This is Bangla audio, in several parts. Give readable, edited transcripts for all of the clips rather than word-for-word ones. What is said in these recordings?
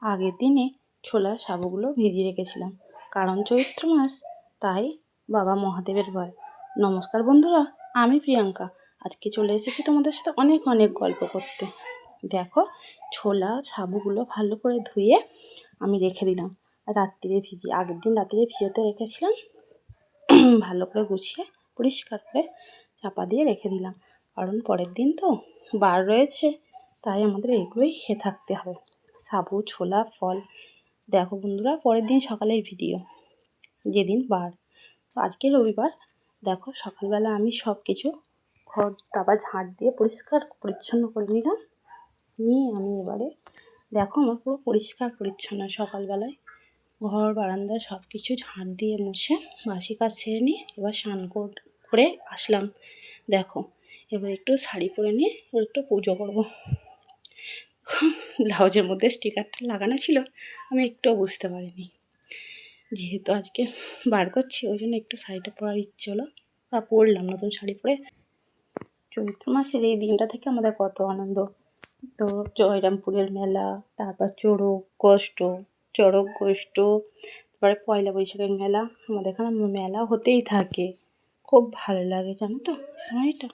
আগের দিনে ছোলা সাবুগুলো ভিজিয়ে রেখেছিলাম, কারণ চৈত্র মাস, তাই বাবা মহাদেবের ভয়। নমস্কার বন্ধুরা, আমি প্রিয়াঙ্কা। আজকে চলে এসেছি তোমাদের সাথে অনেক অনেক গল্প করতে। দেখো, ছোলা সাবুগুলো ভালো করে ধুয়ে আমি রেখে দিলাম রাত্রিরে ভিজিয়ে। আগের দিন রাত্রিরে ভিজোতে রেখেছিলাম, ভালো করে গুছিয়ে পরিষ্কার করে চাপা দিয়ে রেখে দিলাম, কারণ পরের দিন তো বার রয়েছে, তাই আমাদের এগুলোই খেয়ে থাকতে হবে। সাবু, ছোলা, ফল। দেখো বন্ধুরা, পরের দিন সকালের ভিডিও, যেদিন বার। তো আজকে রবিবার। দেখো, সকালবেলা আমি সব কিছু ঘর তারপর ঝাঁট দিয়ে পরিষ্কার পরিচ্ছন্ন করে নিলাম। নিয়ে আমি এবারে দেখো আমার পুরো পরিষ্কার পরিচ্ছন্ন। সকালবেলায় ঘর বারান্দা সব কিছু ঝাঁট দিয়ে মুছে বাসি কাজ ছেড়ে নিয়ে এবার স্নান করে আসলাম। দেখো, এবার একটু শাড়ি পরে নিয়ে এবার একটু পুজো করবো। ব্লাউজের মধ্যে স্টিকারটা লাগানো ছিল, আমি একটুও বুঝতে পারিনি। যেহেতু আজকে বার করছি, ওই জন্য একটু শাড়িটা পরার ইচ্ছে হলো, বা পরলাম নতুন শাড়ি পরে। চৈত্র মাসের এই দিনটা থেকে আমাদের কত আনন্দ। তো জয়রামপুরের মেলা, তারপর চড়ক গোষ্ঠ, তারপরে পয়লা বৈশাখের মেলা। আমাদের এখানে মেলা হতেই থাকে, খুব ভালো লাগে জানো তো সময়টা।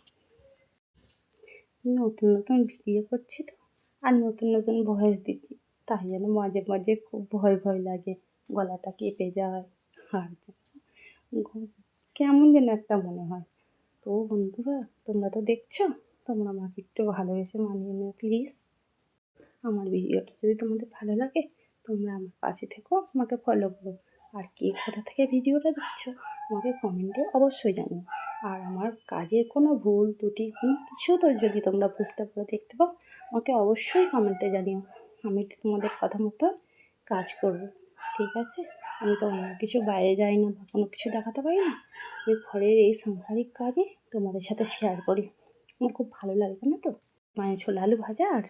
নতুন নতুন ভিডিও করছি তো, আর নতুন নতুন ভয়েস দিচ্ছি, তাই যেন মাঝে মাঝে খুব ভয় ভয় লাগে, গলাটা কেঁপে যায়, আর কেমন যেন একটা মনে হয়। তো বন্ধুরা, তোমরা তো দেখছো, তোমরা আমাকে একটু ভালোবেসে মানিয়ে নিও প্লিজ। আমার ভিডিওটা যদি তোমাদের ভালো লাগে, তোমরা আমার পাশে থেকো, আমাকে ফলো করো। আর কে কোথা থেকে ভিডিওটা দেখছো আমাকে কমেন্টে অবশ্যই জানিও। আর আমার কাজের কোনো ভুল ত্রুটি কোনো কিছু তো যদি তোমরা বুঝতে পারো, দেখতে পাও, আমাকে অবশ্যই কমেন্টে জানিও। আমি তোমাদের কথা মতো কাজ করব, ঠিক আছে? আমি তো অন্য কিছু বাইরে যাই না বা কোনো কিছু দেখাতে পারি না। আমি ঘরের এই সাংসারিক কাজে তোমাদের সাথে শেয়ার করি। আমার খুব ভালো লাগে না তো। ছোলা আলু ভাজা আর